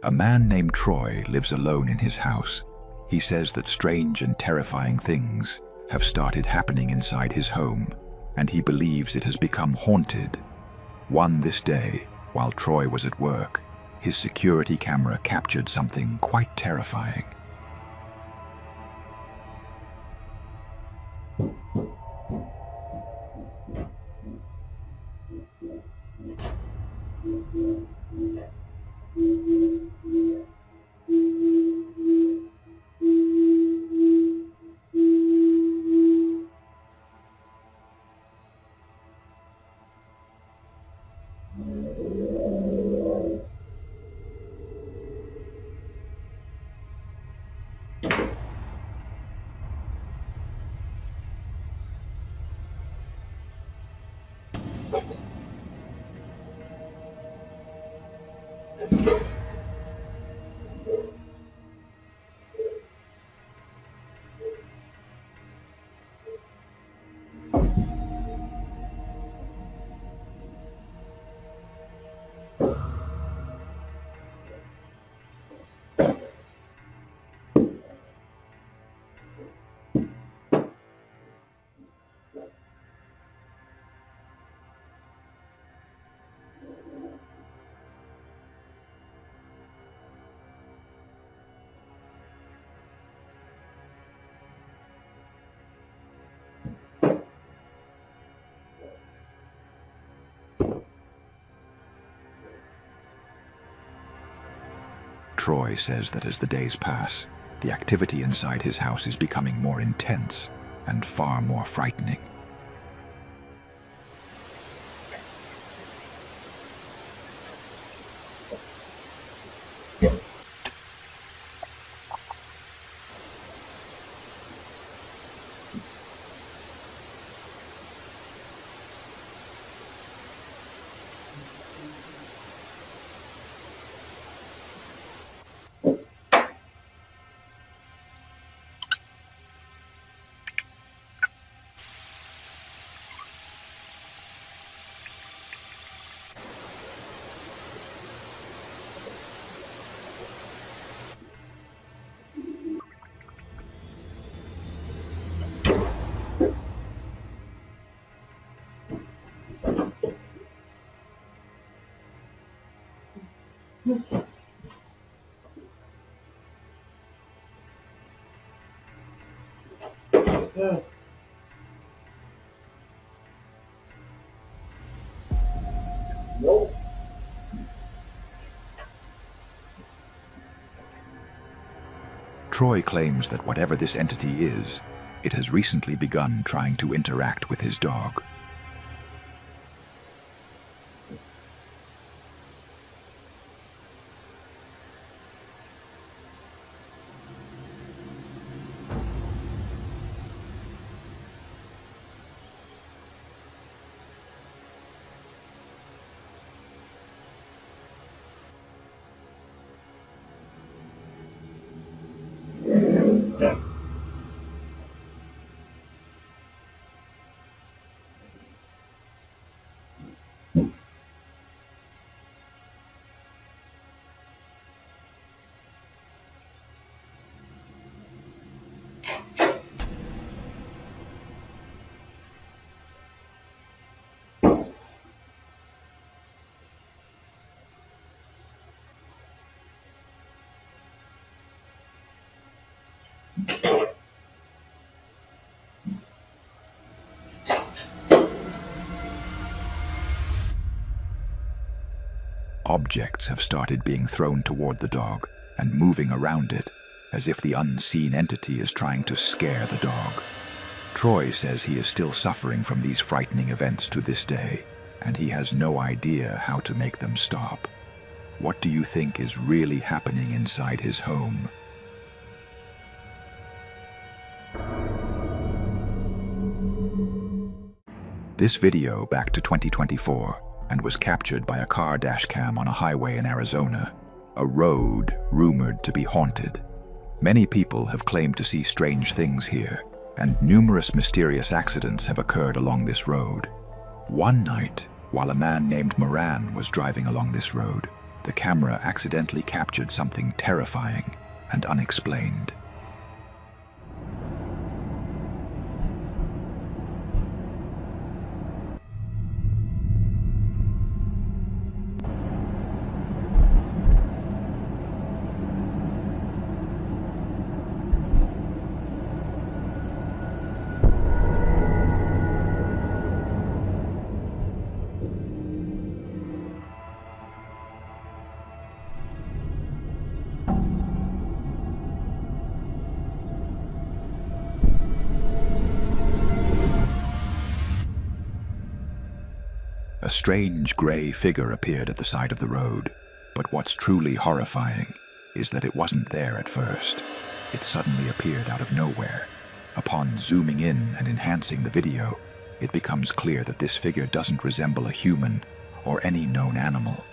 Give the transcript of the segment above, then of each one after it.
A man named Troy lives alone in his house. He says that strange and terrifying things have started happening inside his home, and he believes it has become haunted. This day, while Troy was at work, his security camera captured something quite terrifying. Troy says that as the days pass, the activity inside his house is becoming more intense and far more frightening. Troy claims that whatever this entity is, it has recently begun trying to interact with his dog. Objects have started being thrown toward the dog and moving around it, as if the unseen entity is trying to scare the dog. Troy says he is still suffering from these frightening events to this day, and he has no idea how to make them stop. What do you think is really happening inside his home? This video back to 2024 and was captured by a car dashcam on a highway in Arizona, a road rumored to be haunted. Many people have claimed to see strange things here, and numerous mysterious accidents have occurred along this road. One night, while a man named Moran was driving along this road, The camera accidentally captured something terrifying and unexplained. A strange gray figure appeared at the side of the road, but what's truly horrifying is that it wasn't there at first. It suddenly appeared out of nowhere. Upon zooming in and enhancing the video, it becomes clear that this figure doesn't resemble a human or any known animal.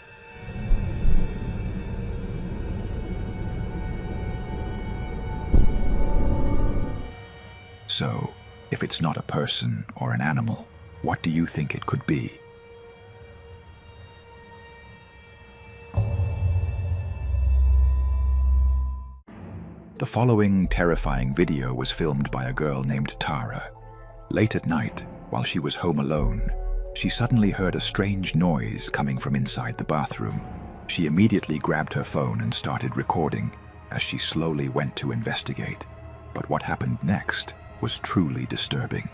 So, if it's not a person or an animal, what do you think it could be? The following terrifying video was filmed by a girl named Tara. Late at night, while she was home alone, she suddenly heard a strange noise coming from inside the bathroom. She immediately grabbed her phone and started recording as she slowly went to investigate. But what happened next was truly disturbing.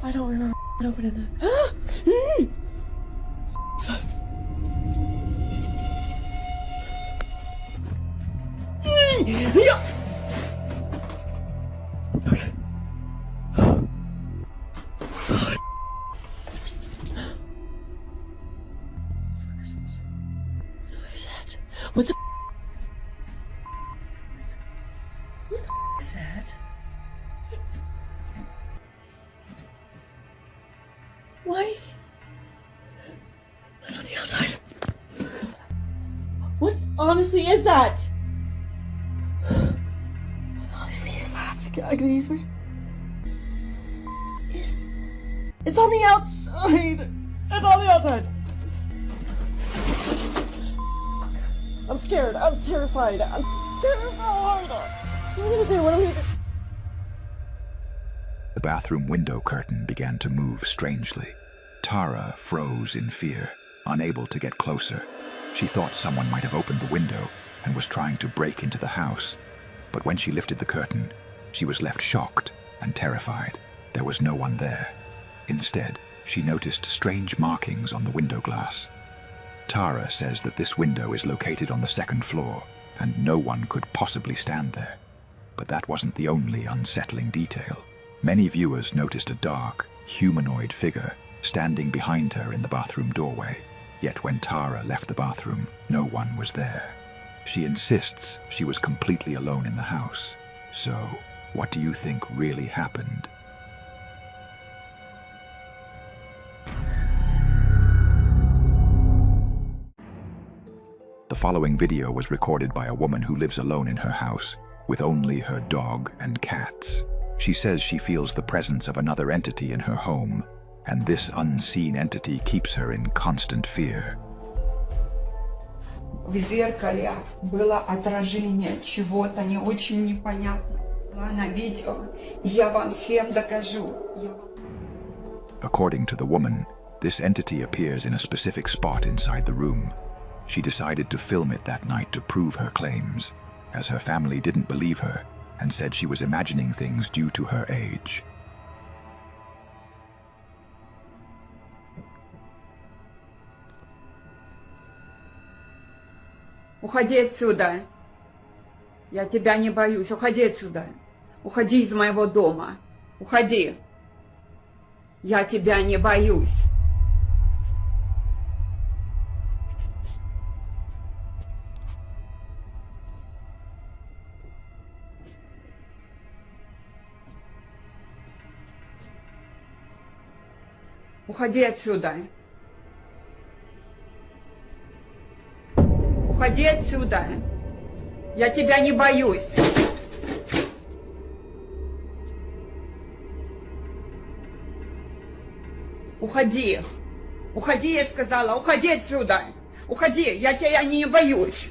I don't remember opening that. Okay. What is that? What the is that? Why? That's on the outside. What honestly is that? What honestly is that? I can use my... It's on the outside. It's on the outside. I'm scared. I'm terrified. I'm terrified. What am I gonna do? What am I gonna do? The bathroom window curtain began to move strangely. Tara froze in fear, unable to get closer. She thought someone might have opened the window and was trying to break into the house. But when she lifted the curtain, she was left shocked and terrified. There was no one there. Instead, she noticed strange markings on the window glass. Tara says that this window is located on the second floor and no one could possibly stand there. But that wasn't the only unsettling detail. Many viewers noticed a dark, humanoid figure standing behind her in the bathroom doorway. Yet when Tara left the bathroom, no one was there. She insists she was completely alone in the house. So, what do you think really happened? The following video was recorded by a woman who lives alone in her house, with only her dog and cats. She says she feels the presence of another entity in her home, and this unseen entity keeps her in constant fear. В зеркале было отражение чего-то не очень непонятного на видео. Я вам всем докажу. According to the woman, this entity appears in a specific spot inside the room. She decided to film it that night to prove her claims, as her family didn't believe her and said she was imagining things due to her age. Уходи отсюда. Я тебя не боюсь. Уходи отсюда. Уходи из моего дома. Уходи. Я тебя не боюсь. Уходи отсюда. Уходи отсюда. Я тебя не боюсь. Уходи. Уходи, я сказала, уходи отсюда. Уходи, я тебя не боюсь.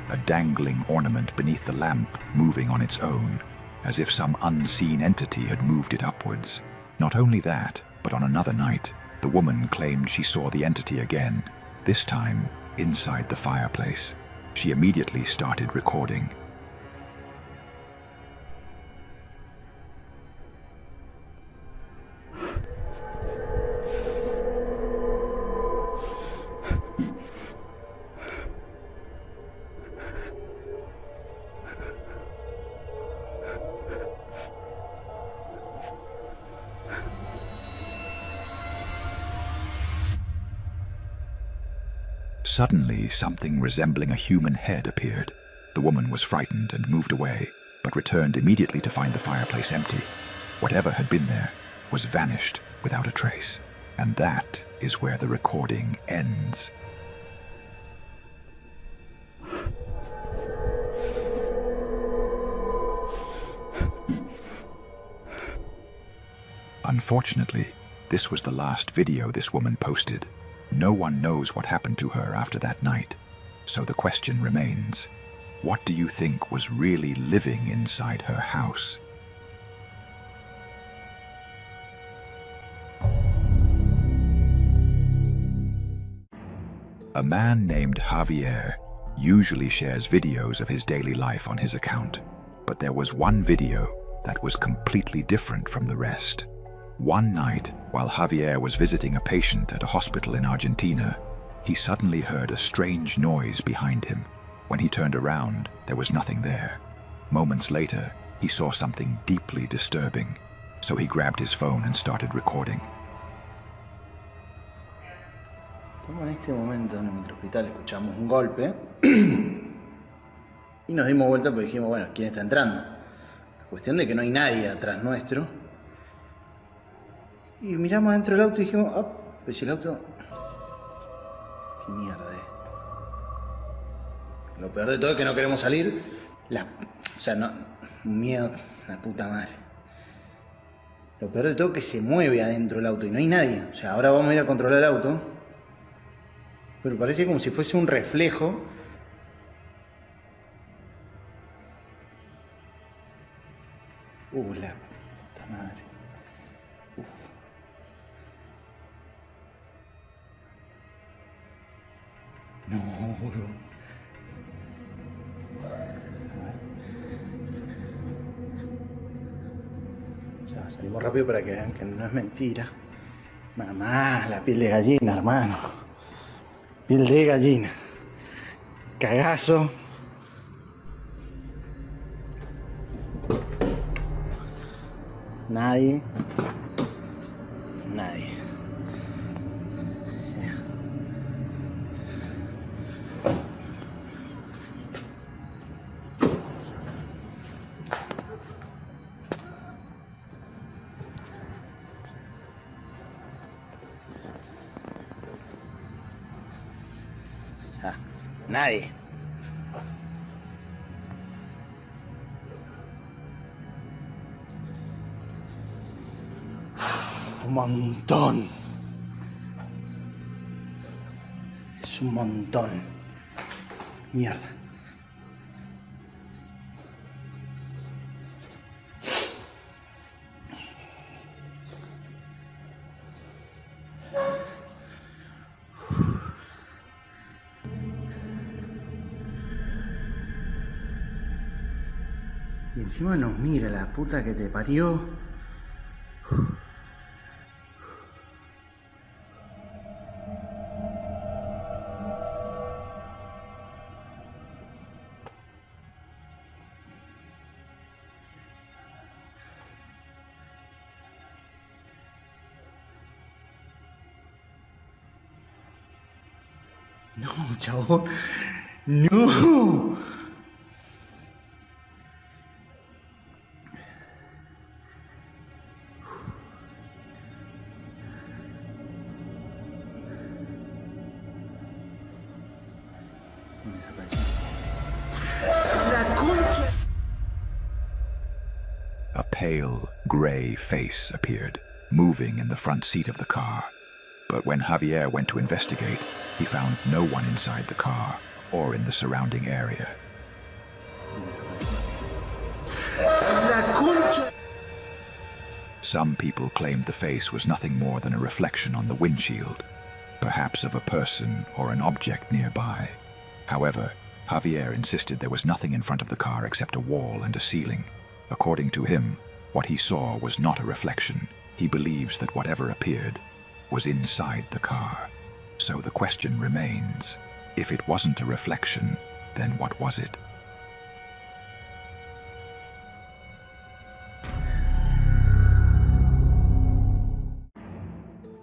A dangling ornament beneath the lamp moving on its own, as if some unseen entity had moved it upwards. Not only that, but on another night, the woman claimed she saw the entity again, this time inside the fireplace. She immediately started recording. Suddenly, something resembling a human head appeared. The woman was frightened and moved away, but returned immediately to find the fireplace empty. Whatever had been there was vanished without a trace. And that is where the recording ends. Unfortunately, this was the last video this woman posted. No one knows what happened to her after that night. So the question remains, what do you think was really living inside her house? A man named Javier usually shares videos of his daily life on his account, but there was one video that was completely different from the rest. One night, while Javier was visiting a patient at a hospital in Argentina, he suddenly heard a strange noise behind him. When he turned around, there was nothing there. Moments later, he saw something deeply disturbing, so he grabbed his phone and started recording. En este momento en el microhospital escuchamos un golpe y nos dimos vuelta porque dijimos, bueno, ¿quién está entrando? La cuestión de que no hay nadie atrás nuestro. Y miramos dentro del auto y dijimos, oh, pues el auto... ¿Qué mierda es? Lo peor de todo es que no queremos salir. O sea, no... Miedo, la puta madre. Lo peor de todo es que se mueve adentro del auto y no hay nadie. O sea, ahora vamos a ir a controlar el auto. Pero parece como si fuese un reflejo. La puta madre. No, boludo. Ya, salimos rápido para que vean que no es mentira. Mamá, la piel de gallina, hermano. Piel de gallina. Cagazo. Nadie. Nadie. Nadie. Un montón. Es un montón. Mierda. Y encima nos mira la puta que te parió. No, chabón. No. La concha. pale, gray face appeared, moving in the front seat of the car. But when Javier went to investigate, he found no one inside the car or in the surrounding area. Some people claimed the face was nothing more than a reflection on the windshield, perhaps of a person or an object nearby. However, Javier insisted there was nothing in front of the car except a wall and a ceiling. According to him, what he saw was not a reflection. He believes that whatever appeared was inside the car. So the question remains, if it wasn't a reflection, then what was it?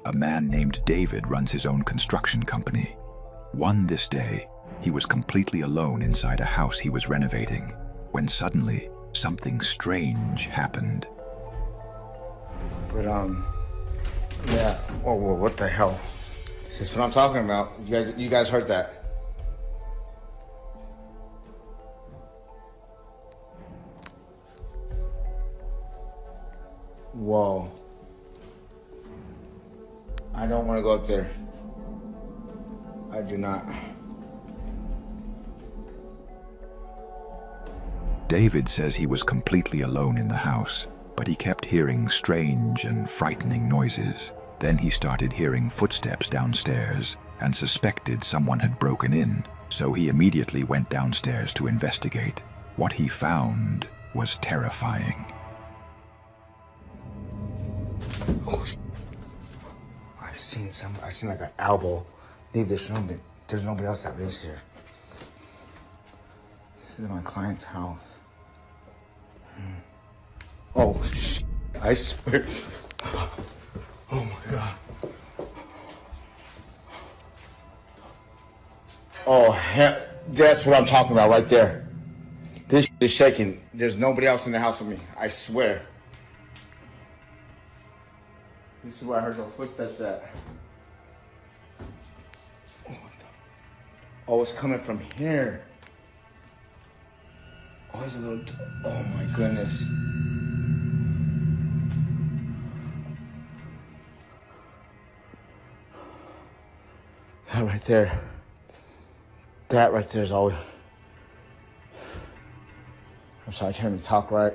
A man named David runs his own construction company. This day, he was completely alone inside a house he was renovating, when suddenly something strange happened. But, yeah. Oh, well, what the hell? This is what I'm talking about. You guys heard that? Whoa. I don't want to go up there. I do not. David says he was completely alone in the house, but he kept hearing strange and frightening noises. Then he started hearing footsteps downstairs and suspected someone had broken in, so he immediately went downstairs to investigate. What he found was terrifying. Oh, I've seen like an elbow leave this room, but there's nobody else that lives here. This is my client's house. Oh, I swear. Oh my God. Oh, that's what I'm talking about right there. This is shaking. There's nobody else in the house with me. I swear. This is where I heard those footsteps at. Oh, it's coming from here. Oh, there's a little... Oh my goodness. That right there. That right there is always... I'm sorry, I can't even talk right.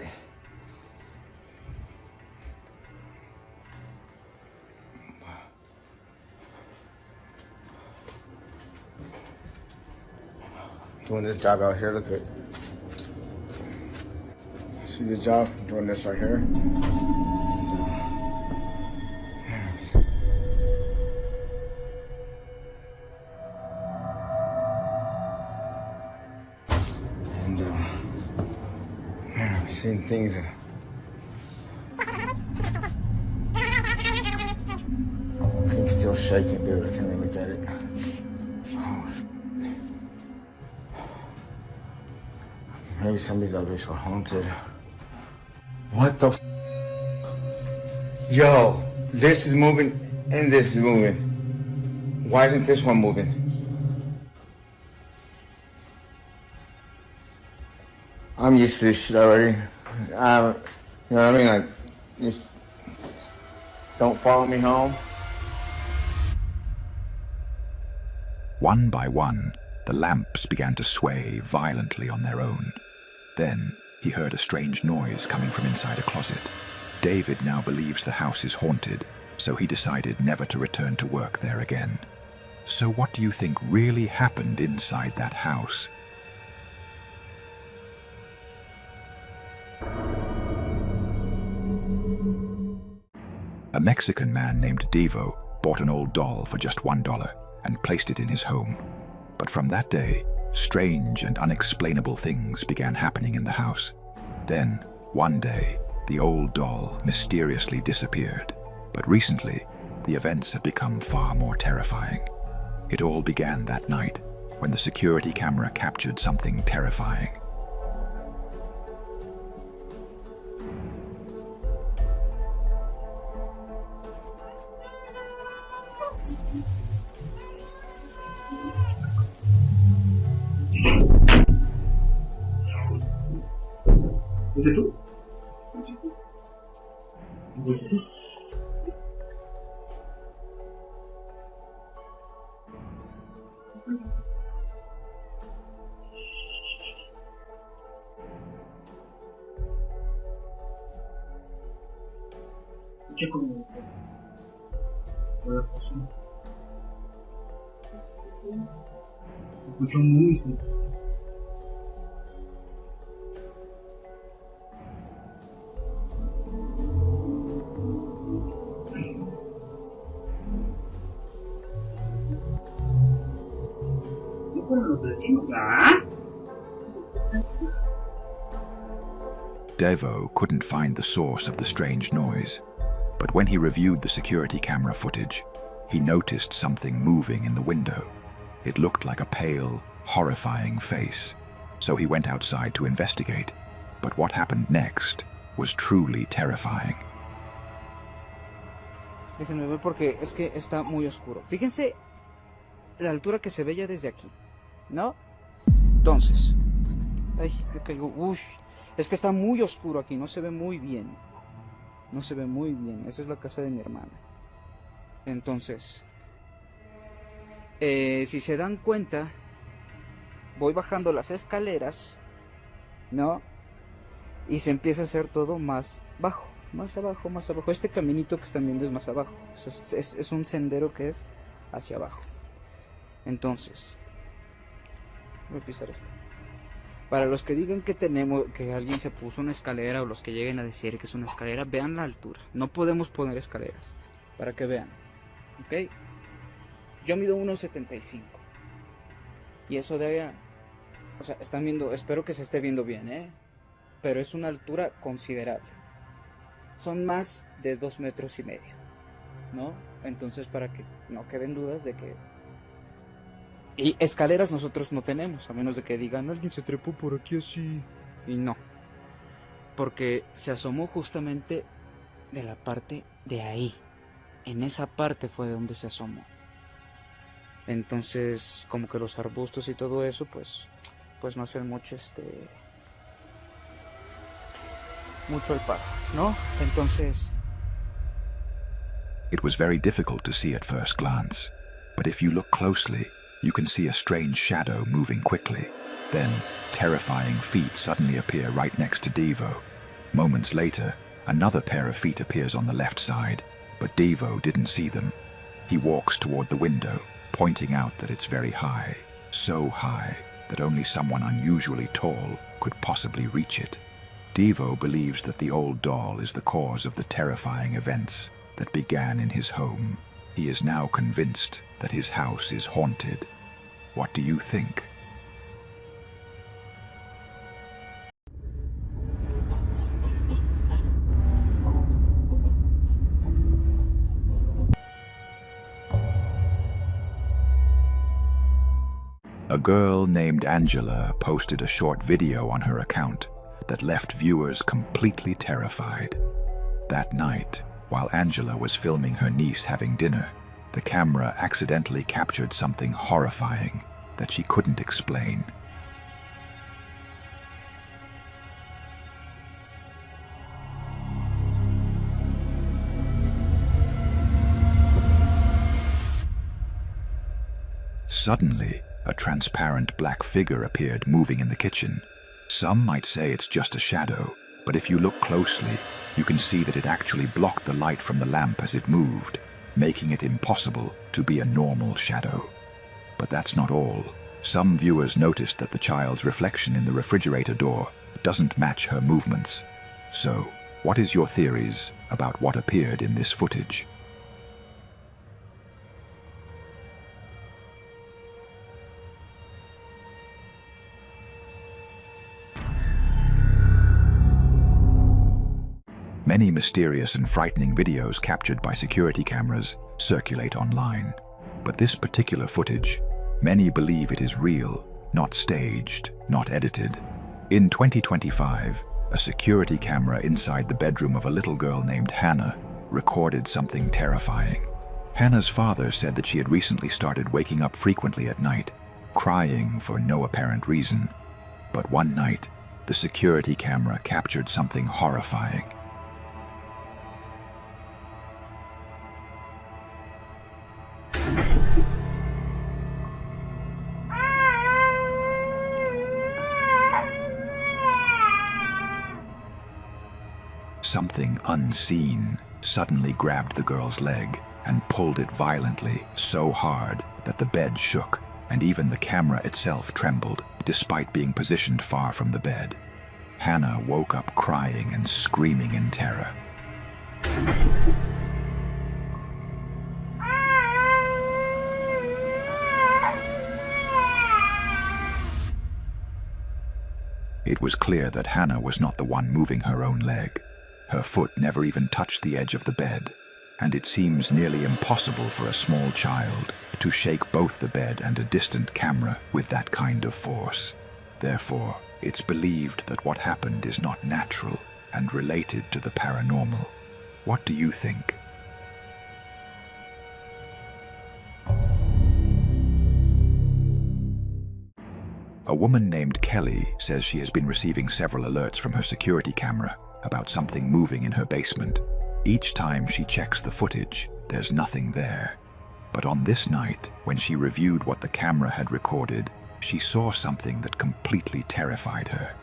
Doing this job out here, look at... See this job? I'm doing this right here. Man, I've seen things. Things still shaking, dude. I can't even look at it. Oh, maybe some of these others were haunted. What the Yo, this is moving and this is moving. Why isn't this one moving? I'm used to this shit already. You know what I mean? Like, if don't follow me home. One by one, the lamps began to sway violently on their own. Then he heard a strange noise coming from inside a closet. David now believes the house is haunted, so he decided never to return to work there again. So what do you think really happened inside that house? A Mexican man named Devo bought an old doll for just $1 and placed it in his home. But from that day, strange and unexplainable things began happening in the house. Then, one day, the old doll mysteriously disappeared. But recently, the events have become far more terrifying. It all began that night, when the security camera captured something terrifying. ¿Fuiste tú? Escucho muy Devo couldn't find the source of the strange noise, but when he reviewed the security camera footage, he noticed something moving in the window. It looked like a pale, horrifying face, so he went outside to investigate. But what happened next was truly terrifying. Déjenme ver porque es que está muy oscuro. Fíjense la altura que se ve ya desde aquí, ¿no? Entonces, ay, yo caigo, uy, es que está muy oscuro aquí, no se ve muy bien. No se ve muy bien, esa es la casa de mi hermana. Entonces, si se dan cuenta, voy bajando las escaleras, ¿no? Y se empieza a hacer todo más bajo, más abajo, más abajo. Este caminito que están viendo es más abajo. Es un sendero que es hacia abajo. Entonces, voy a pisar esto. Para los que digan que alguien se puso una escalera, o los que lleguen a decir que es una escalera, vean la altura. No podemos poner escaleras, para que vean. ¿Ok? Yo mido 1.75. Y eso de... O sea, están viendo... Espero que se esté viendo bien, ¿eh? Pero es una altura considerable. Son más de 2 metros y medio, ¿no? Entonces, para que no queden dudas de que... Y escaleras nosotros no tenemos, a menos de que digan, alguien se trepó por aquí así. Y no. Porque se asomó justamente de la parte de ahí. En esa parte fue de donde se asomó. Entonces, como que los arbustos y todo eso, pues no hacen mucho mucho el paro, ¿no? Entonces... It was very difficult to see at first glance, but if you look closely, you can see a strange shadow moving quickly. Then, terrifying feet suddenly appear right next to Devo. Moments later, another pair of feet appears on the left side, but Devo didn't see them. He walks toward the window, pointing out that it's very high, so high that only someone unusually tall could possibly reach it. Devo believes that the old doll is the cause of the terrifying events that began in his home. He is now convinced that his house is haunted. What do you think? A girl named Angela posted a short video on her account that left viewers completely terrified. That night, while Angela was filming her niece having dinner, the camera accidentally captured something horrifying that she couldn't explain. Suddenly, a transparent black figure appeared moving in the kitchen. Some might say it's just a shadow, but if you look closely, you can see that it actually blocked the light from the lamp as it moved, making it impossible to be a normal shadow. But that's not all. Some viewers noticed that the child's reflection in the refrigerator door doesn't match her movements. So, what is your theories about what appeared in this footage? Many mysterious and frightening videos captured by security cameras circulate online. But this particular footage, many believe it is real, not staged, not edited. In 2025, a security camera inside the bedroom of a little girl named Hannah recorded something terrifying. Hannah's father said that she had recently started waking up frequently at night, crying for no apparent reason. But one night, the security camera captured something horrifying. something unseen suddenly grabbed the girl's leg and pulled it violently, so hard that the bed shook and even the camera itself trembled, despite being positioned far from the bed. Hannah woke up crying and screaming in terror. It was clear that Hannah was not the one moving her own leg. Her foot never even touched the edge of the bed, and it seems nearly impossible for a small child to shake both the bed and a distant camera with that kind of force. Therefore, it's believed that what happened is not natural and related to the paranormal. What do you think? A woman named Kelly says she has been receiving several alerts from her security camera about something moving in her basement. Each time she checks the footage, there's nothing there. But on this night, when she reviewed what the camera had recorded, she saw something that completely terrified her.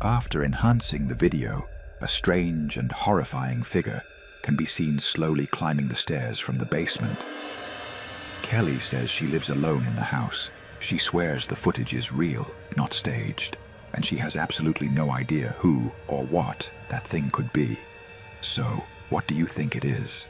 After enhancing the video, a strange and horrifying figure can be seen slowly climbing the stairs from the basement. Kelly says she lives alone in the house. She swears the footage is real, not staged, and she has absolutely no idea who or what that thing could be. So, what do you think it is?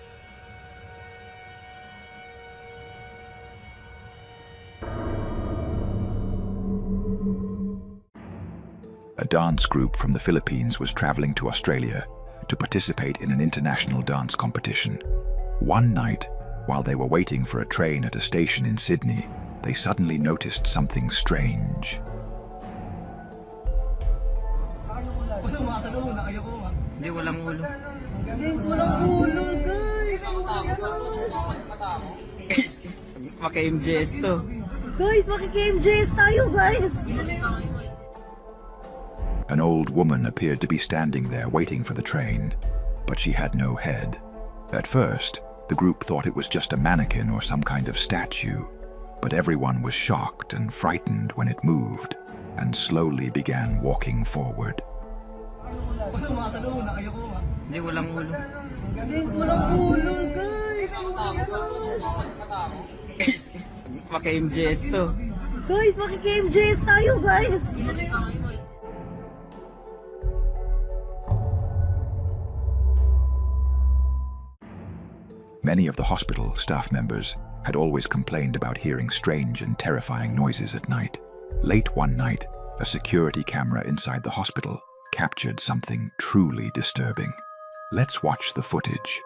A dance group from the Philippines was traveling to Australia to participate in an international dance competition. One night, while they were waiting for a train at a station in Sydney, they suddenly noticed something strange. Hindi, walang ulo. Guys, walang ulo, guys! Maka-MJS to. Guys, maki-KMJS tayo, guys! An old woman appeared to be standing there waiting for the train, but she had no head. At first, the group thought it was just a mannequin or some kind of statue, but everyone was shocked and frightened when it moved and slowly began walking forward. Hindi, walang ulo. Guys, walang ulo, guys! Maka-MJS to. Guys, maki-KMJS tayo, guys! Many of the hospital staff members had always complained about hearing strange and terrifying noises at night. Late one night, a security camera inside the hospital captured something truly disturbing. Let's watch the footage.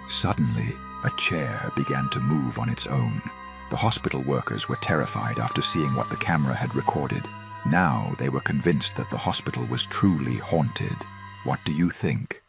Suddenly, a chair began to move on its own. The hospital workers were terrified after seeing what the camera had recorded. Now they were convinced that the hospital was truly haunted. What do you think?